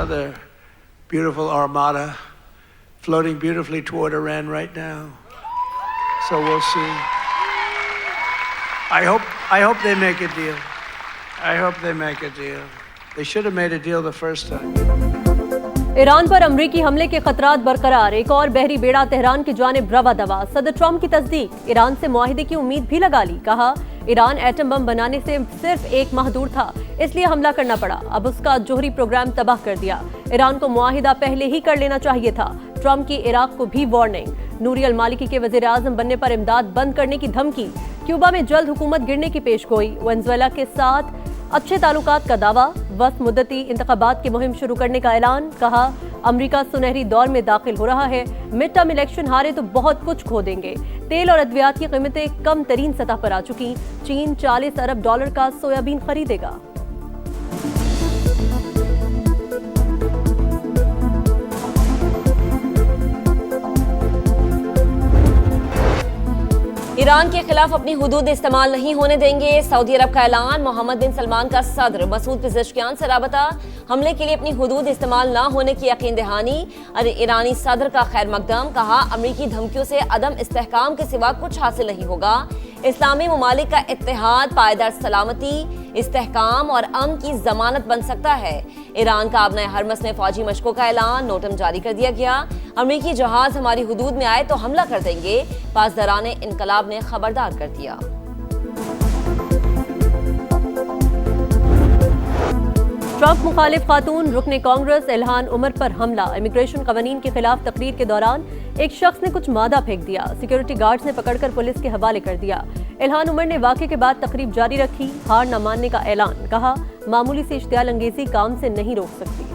another beautiful armada floating beautifully toward Iran right now. So we'll see. I hope they make a deal. I hope they make a deal. They should have made a deal the first time. Iran पर अमरीकी हमले के खतरात बरकरार, एक और बहरी बेड़ा Tehran की जानिब रवा दवा। सदर ट्रंप की तस्दीक, ईरान से मुआहिदे की उम्मीद भी लगा ली। कहा, ईरान एटम बम बनाने से सिर्फ एक माह दूर था, इसलिए हमला करना पड़ा। अब उसका जोहरी प्रोग्राम तबाह कर दिया। ईरान को मुआहिदा पहले ही कर लेना चाहिए था। ट्रंप की इराक को भी वार्निंग। नूरी अल मालिकी के वजीर आजम बनने पर इमदाद बंद करने की धमकी। क्यूबा में जल्द हुकूमत गिरने की पेशगोई। वेनेजुएला के साथ अच्छे ताल्लुकात का दावा। वक्त मुद्दती इंतखाबात की मुहिम शुरू करने का ऐलान। कहा, अमेरिका सुनहरी दौर में दाखिल हो रहा है। मिड टर्म इलेक्शन हारे तो बहुत कुछ खो देंगे। तेल और अद्वियात की कीमतें कम तरीन सतह पर आ चुकी। चीन $40 अरब का सोयाबीन खरीदेगा। ईरान के खिलाफ अपनी हुदूद इस्तेमाल नहीं होने देंगे, सऊदी अरब का ऐलान। मोहम्मद बिन सलमान का सदर मसूद पेज़ेश्कियान से राबता। हमले के लिए अपनी हुदूद इस्तेमाल न होने की यकीन दहानी। ईरानी सदर का खैर मकदम। कहा, अमरीकी धमकियों से अदम इस्तेहकाम के सिवा कुछ हासिल नहीं होगा। इस्लामी ममालिक का इत्तेहाद पायदार सलामती, इस्तेहकाम और अमन की जमानत बन सकता है। ईरान का आबना हरमस में फौजी मशकों का ऐलान। नोटम जारी कर दिया गया। अमरीकी जहाज हमारी हुदूद में आए तो हमला कर देंगे, पासदारान इनकलाब ने खबरदार कर दिया। ट्रंप मुखालिफ खातून रुकने कांग्रेस इल्हान उमर पर हमला। इमिग्रेशन कवानीन के खिलाफ तकरीर के दौरान एक शख्स ने कुछ मादा फेंक दिया। सिक्योरिटी गार्ड्स ने पकड़कर पुलिस के हवाले कर दिया। इल्हान उमर ने वाक़े के बाद तकरीब जारी रखी। हार न मानने का ऐलान। कहा, मामूली सी इश्तियाल अंगेजी काम से नहीं रोक सकती।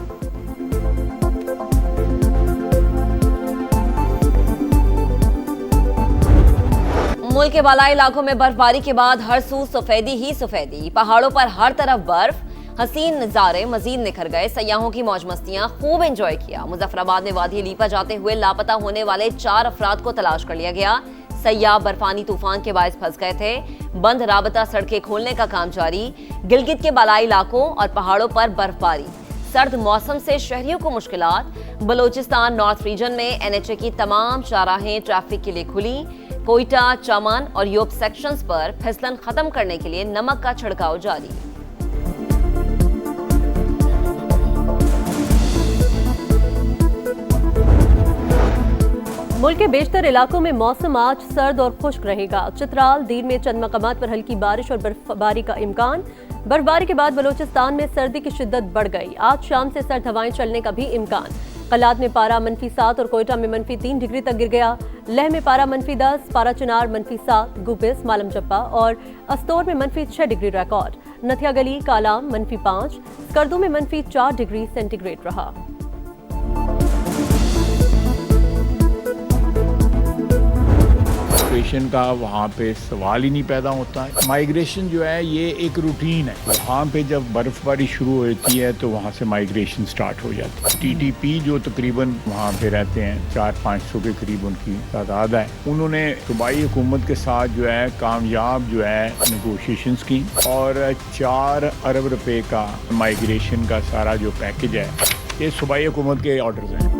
मुल्क के बालाई इलाकों में बर्फबारी के बाद हर सू सफेदी ही सफेदी। पहाड़ों पर हर तरफ बर्फ। हसीन नजारे मजीद निखर गए। सयाहों की मौज मस्तियां खूब एंजॉय किया। मुजफ्फराबाद में वादी लीपा जाते हुए लापता होने वाले 4 अफराद को तलाश कर लिया गया। सयाह बर्फानी तूफान के बायस फंस गए थे। बंद राबता सड़कें खोलने का काम जारी। गिलगित के बालाई इलाकों और पहाड़ों पर बर्फबारी। सर्द मौसम से शहरियों को मुश्किलात। बलोचिस्तान नॉर्थ रीजन में NHA की तमाम शाहराहें ट्रैफिक के लिए खुली। कोयटा, चमन और योब सेक्शंस पर फिसलन खत्म करने के लिए नमक का छिड़काव जारी। मुल्क के बेशतर इलाकों में मौसम आज सर्द और खुश्क रहेगा। चित्राल, दीर में चंद मकामात पर हल्की बारिश और बर्फबारी का इम्कान। बर्फबारी के बाद बलोचिस्तान में सर्दी की शिद्दत बढ़ गई। आज शाम से सर्द हवाएं चलने का भी इम्कान। कलात में पारा -7 और कोयटा में -3 डिग्री तक गिर गया। लह में पारा -10, पारा चिनार -7, गुबिस, मालम जब्बा और अस्तोर में -6 डिग्री रिकॉर्ड। नथिया गली, कालाम -5, स्कर्दू में -4 डिग्री सेंटीग्रेड रहा। माइग्रेशन का वहाँ पे सवाल ही नहीं पैदा होता है। माइग्रेशन जो है ये एक रूटीन है। वहाँ पे जब बर्फबारी शुरू होती है तो वहाँ से माइग्रेशन स्टार्ट हो जाती है। TTP जो तकरीबन वहाँ पे रहते हैं 400-500 के करीब उनकी तादाद है, उन्होंने सूबाई हुकूमत के साथ जो है कामयाब जो है नेगोशिएशंस की और 4 अरब रुपए का माइग्रेशन का सारा जो पैकेज है ये सूबाई हुकूमत के ऑर्डर्स हैं।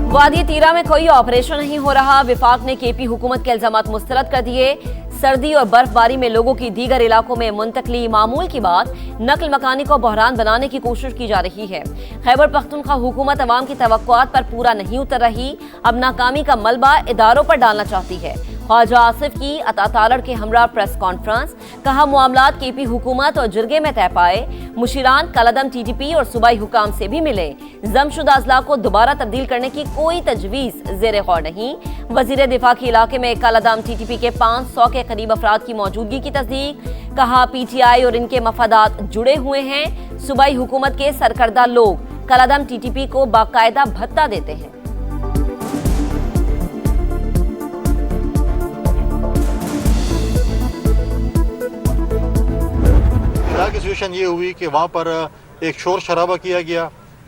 वादी तीरा में कोई ऑपरेशन नहीं हो रहा। विफाक ने KP हुकूमत के इल्जामात मुस्तरद कर दिए। सर्दी और बर्फबारी में लोगों की दीगर इलाकों में मुंतकली मामूल की बात। नकल मकानी को बहरान बनाने की कोशिश की जा रही है। खैबर पख्तूनख्वा हुकूमत अवाम की तवक्कुआत पर पूरा नहीं उतर रही। अब नाकामी का मलबा इदारों पर डालना चाहती है। ख्वाजा आसिफ की अतातारड़ के हमरा प्रेस कॉन्फ्रेंस। कहा, मामलात KP हुकूमत और जिरगे में तय पाए। मुशीरान कलदम TTP और सूबाई हुकाम से भी मिले। जमशुदा अजला को दोबारा तब्दील करने की कोई तजवीज ज़ेरे गौर नहीं। वजीर दिफा के इलाके में कलदम TTP के 500 के करीब अफराद की मौजूदगी की तस्दीक। कहा, PTI और इनके मफादात जुड़े हुए हैं। सूबाई हुकूमत के सरकर्दा लोग कलदम TTP को बाकायदा भत्ता देते हैं। की सिचुएशन ये हुई कि वहाँ पर एक शोर शराबा किया गया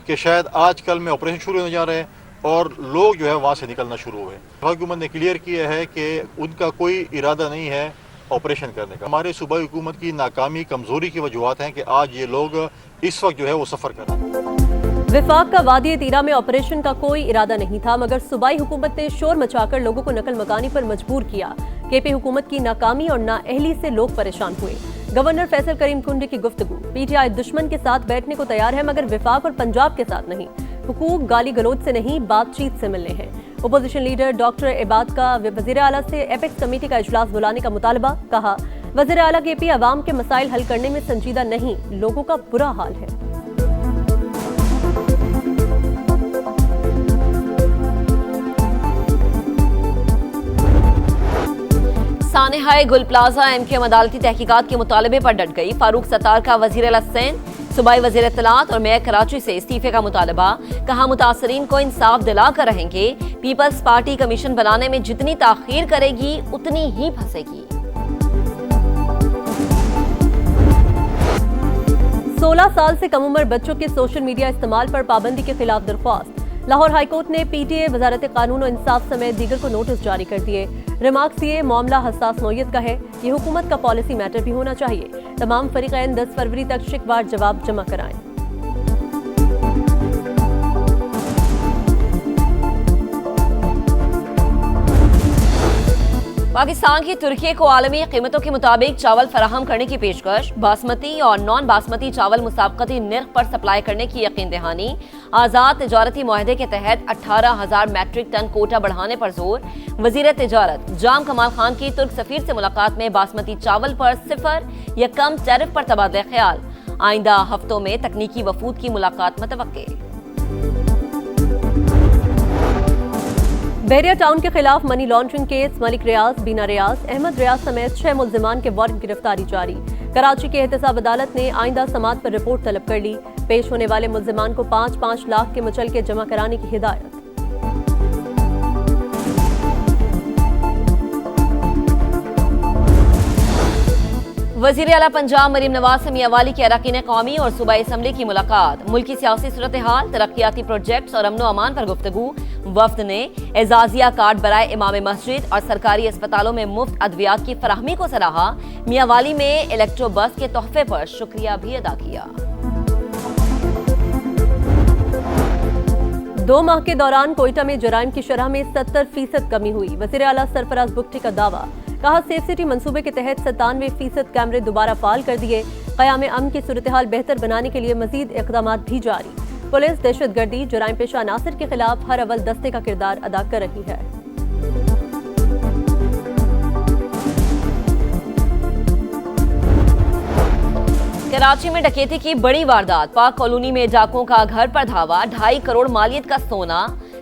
कि शायद आजकल में ऑपरेशन शुरू होने जा रहे हैं और लोग जो है वहाँ से निकलना शुरू हुए। हुकूमत ने क्लियर किया है कि उनका कोई इरादा नहीं है ऑपरेशन करने का। हमारे सूबाई हुकूमत की नाकामी, कमज़ोरी की वजूहत हैं कि आज ये लोग इस वक्त जो है वो सफ़र कर रहे हैं। विफाक का वादी तीरा में ऑपरेशन का कोई इरादा नहीं था, मगर सूबाई हुकूमत ने शोर मचाकर लोगों को नकल मकानी पर मजबूर किया। केपी हुकूमत की नाकामी और नाअहली से लोग परेशान हुए। गवर्नर फैसल करीम कुंडी की गुफ्तगू, पीटीआई दुश्मन के साथ बैठने को तैयार है मगर विफाक और पंजाब के साथ नहीं। हुकूक गाली गलोच से नहीं, बातचीत से मिलने हैं। ओपोजिशन लीडर डॉक्टर इबाद का वज़ीर आला से एपेक्स कमेटी का इजलास बुलाने का मुतालबा। कहा, वज़ीर आला केपी अवाम के मसाइल हल करने में संजीदा नहीं, लोगों का बुरा हाल है। सानेहाए गुल प्लाजा एमकेएम अदालती तहकीकात के मुतालबे पर डट गई। फारूक सत्तार का वज़ीर आला हुसैन, सूबाई वज़ीर इत्तलात और मेयर कराची से इस्तीफे का मुतालबा। कहा, मुतासरीन को इंसाफ दिला कर रहेंगे। पीपल्स पार्टी कमीशन बनाने में जितनी ताखीर करेगी उतनी ही फंसेगी। 16 साल से कम उम्र बच्चों के सोशल मीडिया इस्तेमाल पर पाबंदी के खिलाफ दरख्वास्त। लाहौर हाईकोर्ट ने पीटीए, वजारत कानून और इंसाफ समेत दीगर को नोटिस जारी कर दिए। रिमार्क्स ये मामला हसास नौयत का है, ये हुकूमत का पॉलिसी मैटर भी होना चाहिए। तमाम फरीकैन 10 फरवरी तक शिकवार जवाब जमा कराएं। पाकिस्तान की तुर्की को आलमी कीमतों के मुताबिक चावल फराहम करने की पेशकश। बासमती और नॉन बासमती चावल मुसाबकती निर्ख पर सप्लाई करने की यकीन दहानी। आज़ाद तिजारती मुआहदे के तहत 18,000 मैट्रिक टन कोटा बढ़ाने पर जोर। वजीर तिजारत जाम कमाल खान की तुर्क सफीर से मुलाकात में बासमती चावल पर 0 या कम टैरिफ पर तबादला ख्याल। आइंदा हफ्तों में तकनीकी वफूद की मुलाकात मुतवक्के। बहरिया टाउन के खिलाफ मनी लॉन्ड्रिंग केस, मलिक रियाज, बीना रियाज, अहमद रियाज समेत 6 मुल्जिमान के वारंट गिरफ्तारी जारी। कराची की एहतसाब अदालत ने आइंदा समात पर रिपोर्ट तलब कर ली। पेश होने वाले मुल्जिमान को 5-5 लाख के मुचलके जमा कराने की हिदायत। वज़ीर आला पंजाब मरीम नवाज से मियाँवाली के अरकान कौमी और सूबाई असम्बली की मुलाकात। मुल्की सियासी सूरत हाल, तरक्याती प्रोजेक्ट्स और अमनो अमान पर गुफ्तगू। वफ्द ने एजाजिया कार्ड बराए इमाम मस्जिद और सरकारी अस्पतालों में मुफ्त अद्वियात की फराहमी को सराहा। मियाँवाली में इलेक्ट्रो बस के तोहफे पर शुक्रिया भी अदा किया। 2 माह के दौरान कोयटा में जराइम की शरह में 70% कमी हुई। वज़ीर आला सरफराज बुगटी का दावा। कहा, सेफ सिटी मंसूबे के तहत 97% कैमरे दोबारा फाल कर दिए। क़याम अमन की सूरत हाल बेहतर बनाने के लिए मजीद इक़दाम भी जारी। पुलिस दहशतगर्दी, जराइम पेशा अनासर के खिलाफ हर अव्वल दस्ते का किरदार अदा कर रही है। कराची में डकैती की बड़ी वारदात। पाक कॉलोनी में डाकुओं का घर पर धावा। 2.5 करोड़ मालियत का सोना,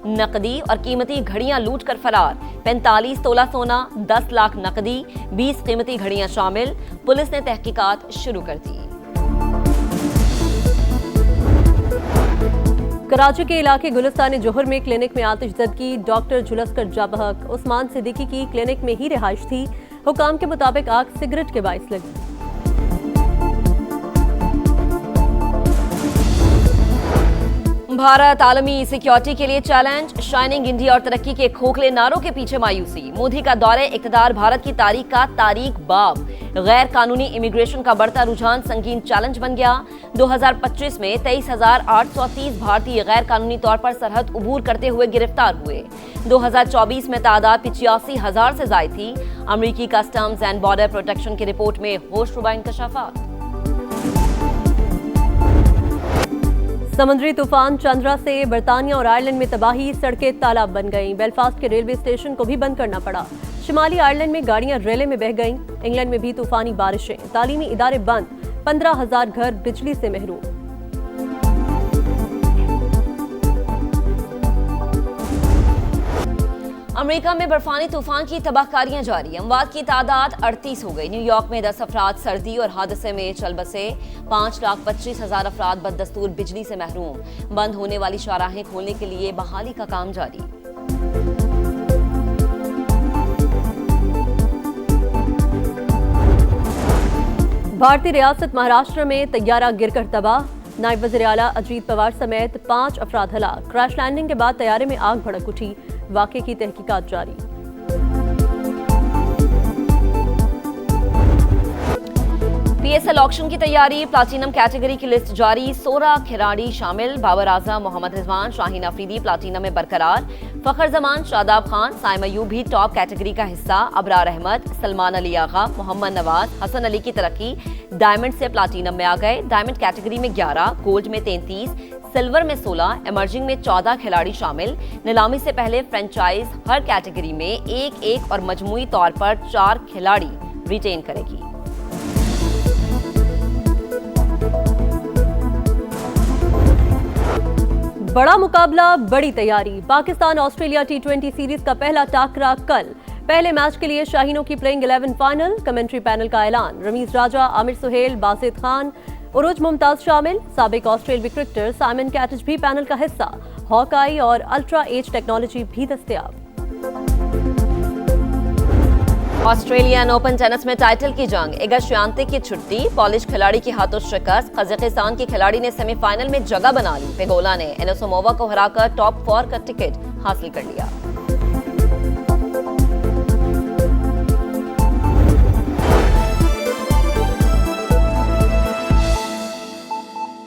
नकदी और कीमती घड़ियां लूट कर फरार। 45 तोला सोना, 10 लाख नकदी, 20 कीमती घड़ियां शामिल। पुलिस ने तहकीकात शुरू कर दी। कराची के इलाके गुलिस्तान जोहर में क्लिनिक में आतिशज़दगी, डॉक्टर झुलसकर जाबहक। उस्मान सिद्दीकी की क्लिनिक में ही रिहाइश थी। हुकाम के मुताबिक आग सिगरेट के बाइस लगी। भारत आलमी सिक्योरिटी के लिए चैलेंज। शाइनिंग इंडिया और तरक्की के खोखले नारों के पीछे मायूसी। मोदी का दौरे इक़्तिदार भारत की तारीख का तारीख बाब। गैर कानूनी इमिग्रेशन का बढ़ता रुझान संगीन चैलेंज बन गया। 2025 में 23,830 भारतीय गैर कानूनी तौर पर सरहद उबूर करते हुए गिरफ्तार हुए। 2024 में तादाद 85,000 से ज़ायद थी। अमरीकी कस्टम्स एंड बॉर्डर प्रोटेक्शन की रिपोर्ट में होशरुबा इंकशाफात। समुद्री तूफान चंद्रा से बरतानिया और आयरलैंड में तबाही, सड़कें तालाब बन गईं। बेलफास्ट के रेलवे स्टेशन को भी बंद करना पड़ा। शिमाली आयरलैंड में गाड़ियां रेले में बह गईं। इंग्लैंड में भी तूफानी बारिशें, तालीमी इदारे बंद, 15,000 घर बिजली से महरूम। अमेरिका में बर्फानी तूफान की तबाहकारियां जारी। अमवात की तादाद 38 हो गई। न्यूयॉर्क में 10 अफराद सर्दी और हादसे में चल बसे। 5,25,000 अफराद बददस्तूर बिजली से महरूम। बंद होने वाली शाहराहें खोलने के लिए बहाली का काम जारी। भारतीय रियासत महाराष्ट्र में तैयारा गिरकर तबाह। नायब वज़ीर आला अजीत पवार समेत 5 अफराद हलाक। क्रैश लैंडिंग के बाद तैयारे में आग भड़क उठी। वाक़े की तहकीकात जारी। PSL ऑक्शन की तैयारी, प्लाटिनम कैटेगरी की लिस्ट जारी, 16 खिलाड़ी शामिल, बाबर आजम, मोहम्मद रिजवान, शाहीन अफरीदी प्लाटिनम में बरकरार, फखर जमान, शादाब खान, साइम अयूब भी टॉप कैटेगरी का हिस्सा, अबरार अहमद, सलमान अली आगा, मोहम्मद नवाज, हसन अली की तरक्की डायमंड से प्लाटिनम में आ गए। डायमंड कैटेगरी में 11, गोल्ड में 33, सिल्वर में 16, इमर्जिंग में 14 खिलाड़ी शामिल। नीलामी से पहले फ्रेंचाइज हर कैटेगरी में एक और मजमूई तौर पर 4 खिलाड़ी रिटेन करेगी। बड़ा मुकाबला, बड़ी तैयारी। पाकिस्तान ऑस्ट्रेलिया T20 सीरीज का पहला टाकरा कल। पहले मैच के लिए शाहीनों की प्लेइंग 11 फाइनल। कमेंट्री पैनल का ऐलान, रमीज राजा, आमिर सुहेल, बासित खान, उरुज मुमताज शामिल। साबिक ऑस्ट्रेलियाई क्रिकेटर साइमन कैटिच भी पैनल का हिस्सा। हॉकाई और अल्ट्रा एज टेक्नोलॉजी भी दस्तयाब। ऑस्ट्रेलियन ओपन टेनिस में टाइटल की जंग, इगा श्योंतेक की छुट्टी, पॉलिश खिलाड़ी की हाथों शिकस्त। कजाकिस्तान की खिलाड़ी ने सेमीफाइनल में जगह बना ली। पेगोला ने एनिसोमोवा को हराकर टॉप 4 का टिकट हासिल कर लिया।